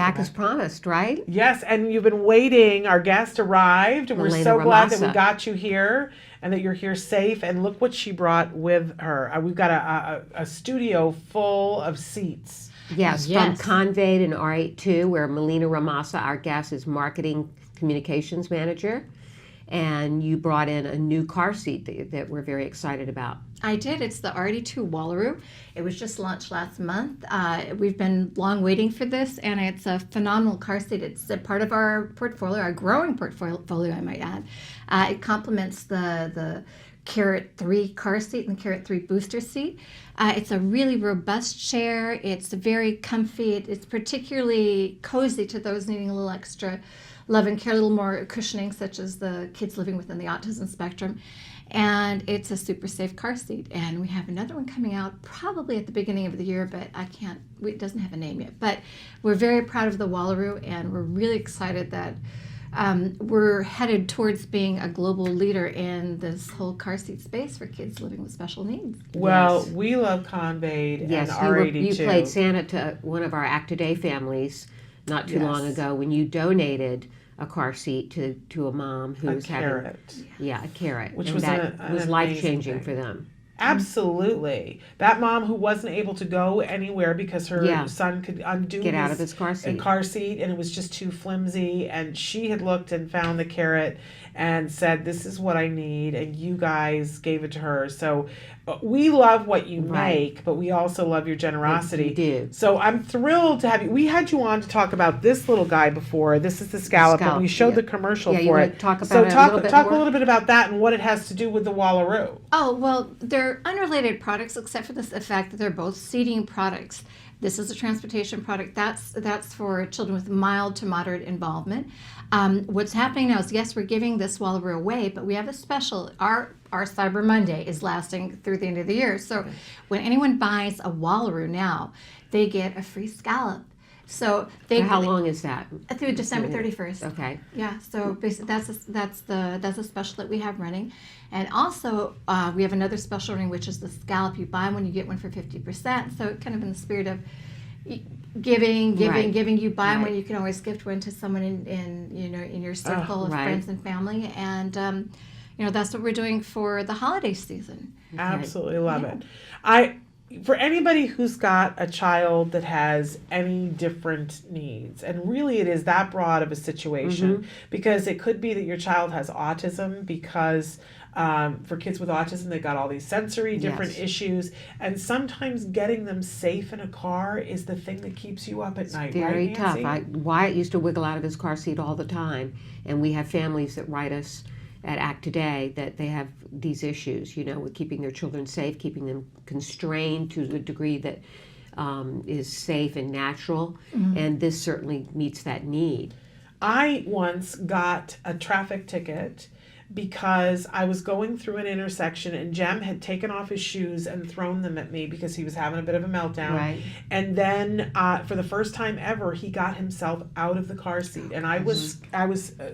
back as promised, right? Yes, and you've been waiting. Our guest arrived, and we're Milena so glad that we Rimassa. got you here and that you're here safe. And look what she brought with her. We've got a studio full of seats. Yes, Yes. from Convaid and R82, where Milena Rimassa, our guest, is marketing communications manager. And you brought in a new car seat that we're very excited about. I did. It's the R82 Wallaroo. It was just launched last month. We've been long waiting for this, and it's a phenomenal car seat. It's a part of our portfolio, our growing portfolio, I might add. It complements the Carrot 3 car seat and the Carrot 3 booster seat. It's a really robust chair. It's very comfy. It's particularly cozy to those needing a little extra love and care, a little more cushioning, such as the kids living within the autism spectrum. And it's a super safe car seat. And we have another one coming out probably at the beginning of the year, but it doesn't have a name yet. But we're very proud of the Wallaroo, and we're really excited that we're headed towards being a global leader in this whole car seat space for kids living with special needs. Well, Yes. we love Convaid Yes, and you R82. played Santa to one of our Act Today families not too long Yes. ago when you donated a car seat to a mom who a was having carrot. a carrot, Which and was that an was amazing life changing thing. for them. Absolutely. That mom who wasn't able to go anywhere because her Yeah. son could undo Get out of his car a seat. car seat and it was just too flimsy, and she had looked and found the carrot and said, this is what I need, and you guys gave it to her. So we love what you Right. make, but we also love your generosity. You do. So I'm thrilled to have you. We had you on to talk about this little guy before. This is the scallop, and we showed yeah. the commercial Yeah, you for wanna it. talk about so it a talk little bit talk more? a little bit about that and what it has to do with the Wallaroo. Oh, well, they're unrelated products except for the fact that they're both seating products. This is a transportation product. That's for children with mild to moderate involvement. What's happening now is, yes, we're giving this Wallaroo away, but we have a special. Our Cyber Monday is lasting through the end of the year. So when anyone buys a Wallaroo now, they get a free scallop. So they For how long is that? through December 31st. Okay. Yeah, so basically that's a special that we have running, and also we have another special running, which is the scallop. You buy one, you get one for 50%. So kind of in the spirit of giving. You buy one, you can always gift one to someone in your circle of friends and family, and that's what we're doing for the holiday season. Absolutely love it. For anybody who's got a child that has any different needs, and really it is that broad of a situation, because it could be that your child has autism, because for kids with autism, they've got all these sensory different issues, and sometimes getting them safe in a car is the thing that keeps you up at night. Very right, tough. Nancy? Wyatt used to wiggle out of his car seat all the time, and we have families that write us at Act Today that they have these issues, with keeping their children safe, keeping them constrained to a degree that is safe and natural, and this certainly meets that need. I once got a traffic ticket because I was going through an intersection and Jem had taken off his shoes and thrown them at me because he was having a bit of a meltdown. Right. And then for the first time ever, he got himself out of the car seat, and I was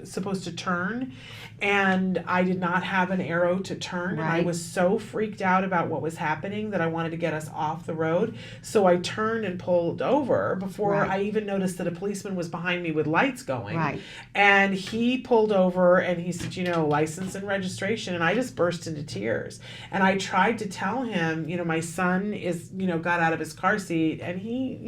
supposed to turn, and I did not have an arrow to turn, and I was so freaked out about what was happening that I wanted to get us off the road. So I turned and pulled over before I even noticed that a policeman was behind me with lights going. Right. And he pulled over and he said, license and registration, and I just burst into tears. And I tried to tell him, my son is, got out of his car seat, and he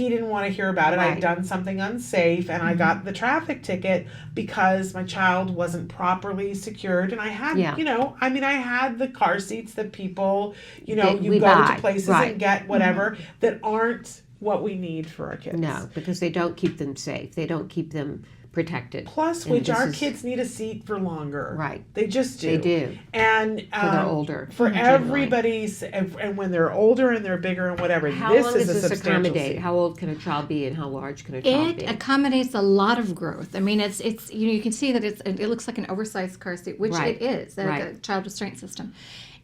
didn't want to hear about it. I'd done something unsafe, and I got the traffic ticket because my child wasn't properly secured, and I had, I had the car seats that people, you go to places and get whatever that aren't what we need for our kids. No, because they don't keep them safe. They don't keep them protected. Plus, which our kids need a seat for longer. Right. They just do. They do. And for they're older. For everybody's, and when they're older and they're bigger and whatever, how this long is does a this substantial accommodate? seat. How old can a child be, and how large can a child be? It accommodates a lot of growth. I mean, it's you can see that it looks like an oversized car seat, which it is, a child restraint system.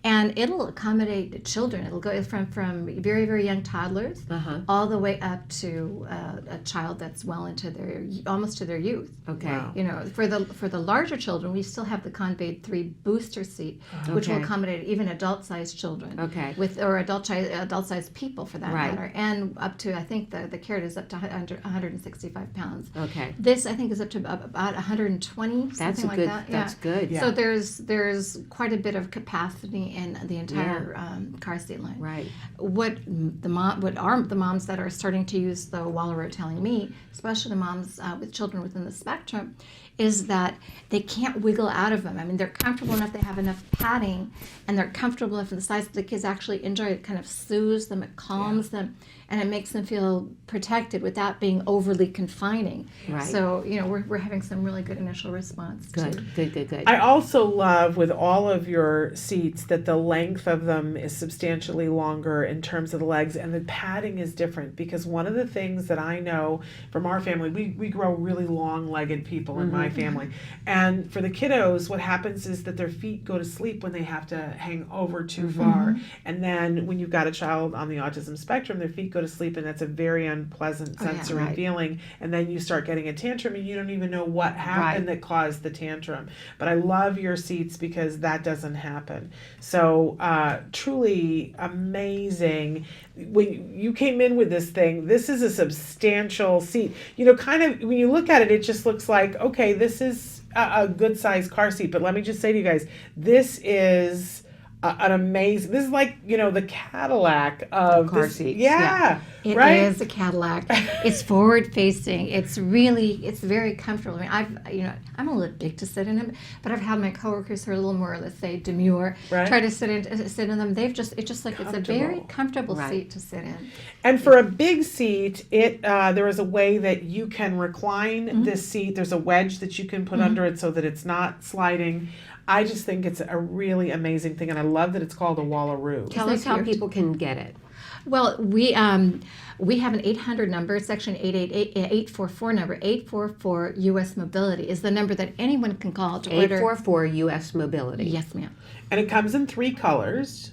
and it'll accommodate children. It'll go from very, very young toddlers all the way up to a child that's well into their almost to their youth. Okay. Wow. You know, for the larger children, we still have the Convaid 3 booster seat, which will Okay. accommodate even adult-sized children, Okay. or adult-sized people for that Right. matter, and up to, I think the carrot is up to 165 pounds. Okay. This, I think, is up to about 120, That's something a like good. that. That's good. Yeah. So there's quite a bit of capacity in the entire car seat line. Right. What the moms that are starting to use the Wallaroo are telling me, especially the moms with children within the spectrum, is that they can't wiggle out of them. I mean, they're comfortable enough, they have enough padding, and they're comfortable enough in the size that the kids actually enjoy it. It kind of soothes them, it calms them, and it makes them feel protected without being overly confining. Right. So, you know, we're having some really good initial response. Good. I also love with all of your seats that the length of them is substantially longer in terms of the legs, and the padding is different, because one of the things that I know from our family, we grow really long-legged people in my family, and for the kiddos, what happens is that their feet go to sleep when they have to hang over too far, and then when you've got a child on the autism spectrum, their feet go to sleep, and that's a very unpleasant sensory right. feeling, and then you start getting a tantrum and you don't even know what happened that caused the tantrum. But I love your seats because that doesn't happen. So truly amazing. When you came in with this thing, this is a substantial seat. You know, kind of when you look at it, it just looks like, okay, this is a good sized car seat. But let me just say to you guys, this is an amazing, this is like, you know, the Cadillac of car this, seats. yeah. It right? is a Cadillac. It's forward facing. It's very comfortable. I mean, I'm a little big to sit in them, but I've had my coworkers who are a little more, let's say, demure, Right. try to sit in them. It's a very comfortable Right. seat to sit in. And for a big seat, there is a way that you can recline this seat. There's a wedge that you can put under it so that it's not sliding. I just think it's a really amazing thing, and I love that it's called a Wallaroo. Tell us how people can get it. Well, we have an 800 number, section 844 number. 844 U.S. Mobility is the number that anyone can call to order. 844 U.S. Mobility. Yes, ma'am. And it comes in 3 colors.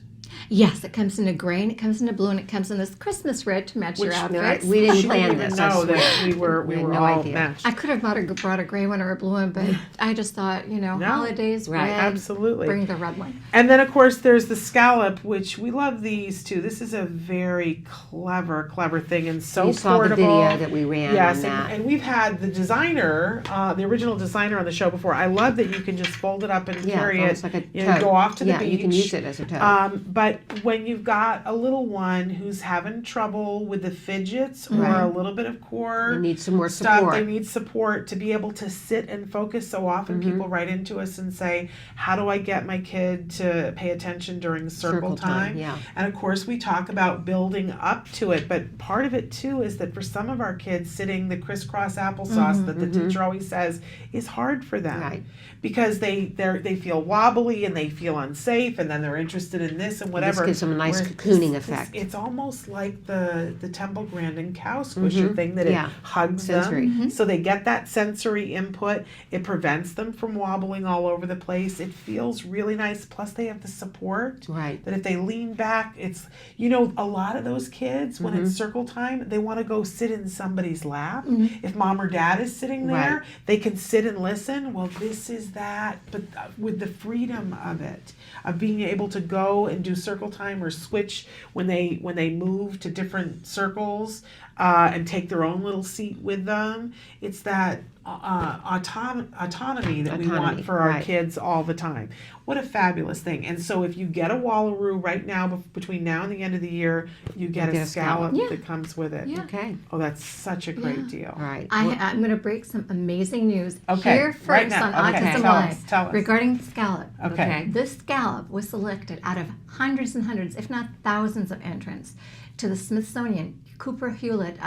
Yes, it comes in a gray, and it comes in a blue, and it comes in this Christmas red to match your outfits. We didn't She plan didn't this. even I know swear. that we were had no all idea. matched. I could have brought a gray one or a blue one, but I just thought, No. holidays, Right, red, absolutely. bring the red one. And then, of course, there's the scallop, which we love these too. This is a very clever thing, and so You saw the portable. video that we ran Yes, on that. and we've had the designer, the original designer on the show before. I love that you can just fold it up and carry it. It's like a You know, tote. go off to the beach. You can use it as a tote. But when you've got a little one who's having trouble with the fidgets or Right. a little bit of core They need some more stuff, support. they need support to be able to sit and focus. So often Mm-hmm. people write into us and say, how do I get my kid to pay attention during circle time? Yeah. And of course we talk about building up to it, but part of it too is that for some of our kids, sitting the crisscross applesauce that the teacher always says is hard for them. Right. Because they feel wobbly and they feel unsafe, and then they're interested in this and whatever. This gives them a nice Whereas cocooning effect. It's almost like the Temple Grandin cow squisher thing that Yeah. it hugs Sensory. them, so they get that sensory input. It prevents them from wobbling all over the place. It feels really nice. Plus, they have the support. Right. That if they lean back, it's a lot of those kids when it's circle time, they want to go sit in somebody's lap. If mom or dad is sitting there, Right. they can sit and listen. Well, this is that, but with the freedom of it, of being able to go and do circle time or switch when they move to different circles and take their own little seat with them. It's that autonomy that we want for our right. kids all the time. What a fabulous thing. And so if you get a Wallaroo right now, between now and the end of the year, you get a scallop Yeah. that comes with it. Yeah. Okay. Oh, that's such a great Yeah. deal. All right. I'm going to break some amazing news Okay, here first right now. on Okay, Autism tell Live us, tell us. regarding the scallop. Okay. This scallop was selected out of hundreds and hundreds, if not thousands, of entrants to the Smithsonian Cooper Hewlett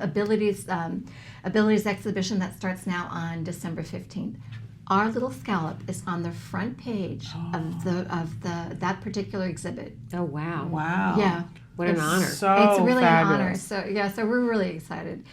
Abilities Exhibition that starts now on December 15th. Our little scallop is on the front page of that particular exhibit. Oh, wow. Wow. Yeah. What an It's honor. So It's really fabulous. an honor. So we're really excited.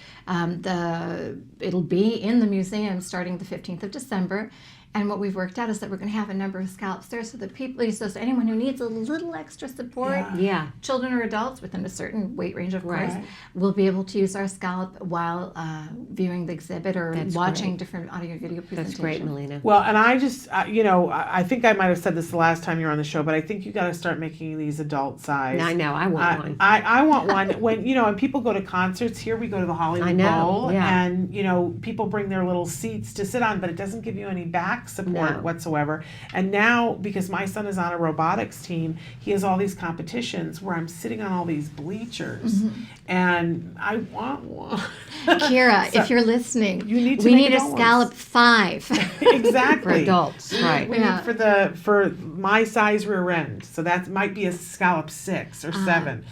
It'll be in the museum starting the 15th of December, And what we've worked out is that we're going to have a number of scallops there, so that people, so anyone who needs a little extra support, Yeah. children or adults within a certain weight range, of course, Right. will be able to use our scallop while viewing the exhibit or That's watching great. different audio video presentations. That's great, Milena. Well, and I just, I think I might have said this the last time you were on the show, but I think you got to start making these adult size. I know, I want one. I want one. When, and people go to concerts here, we go to the Hollywood I know, Bowl, yeah. and, people bring their little seats to sit on, but it doesn't give you any back support No. whatsoever. And now, because my son is on a robotics team, he has all these competitions where I'm sitting on all these bleachers, and I want one. Kira, So, if you're listening, you need to we make need a adult ones. scallop 5. Exactly. For adults, right. We Yeah. need for my size rear end, so that might be a scallop 6 or 7.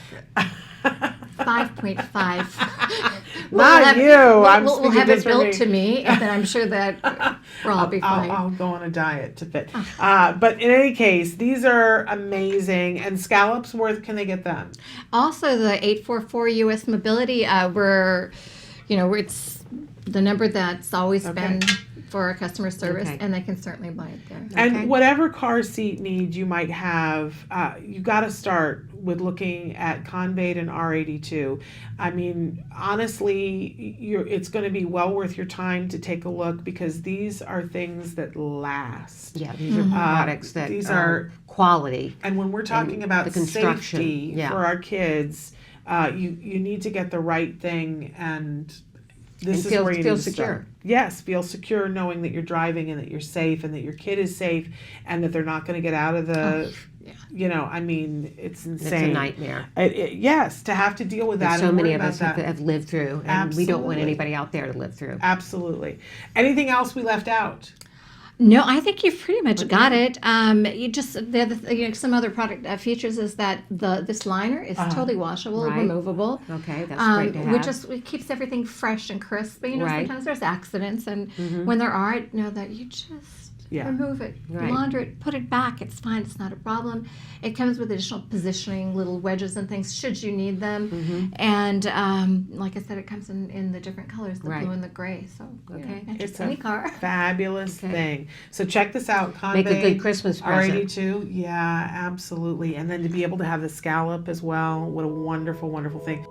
5.5. Not you. I'm We'll speaking have it just for built me. to me, and then I'm sure that we'll all be fine. I'll go on a diet to fit. But in any case, these are amazing. And scallops, where can they get them? Also, the 844 U.S. Mobility, it's the number that's always been for our customer service, Okay. and they can certainly buy it there. And whatever car seat need you might have, you got to start with looking at Convaid and R82. I mean, honestly, it's going to be well worth your time to take a look, because these are things that last. Yeah, these are products that these are quality. And when we're talking And about the construction, safety yeah. for our kids, you need to get the right thing, and this And is where you feel need to secure. start. Yes, feel secure knowing that you're driving and that you're safe and that your kid is safe and that they're not going to get out of the, I mean, it's insane. It's a nightmare. Yes, to have to deal with that. So and many worry of us about that. have lived through, and we don't want Absolutely. anybody out there to live through. Absolutely. Anything else we left out? No, I think you've pretty much got it. You just some other product features is that this liner is totally washable, Right. removable. Okay, that's great to have. It keeps everything fresh and crisp. But Right. sometimes there's accidents, and when there are, know that you just remove it, Right. launder it, put it back. It's fine. It's not a problem. It comes with additional positioning, little wedges and things should you need them. And like I said, it comes in the different colors, the Right. blue and the gray. So Okay. not just It's any a car. fabulous Okay. thing. So check this out. Make a Convaid, good Christmas present. R82. Yeah, absolutely. And then to be able to have the scallop as well. What a wonderful, wonderful thing.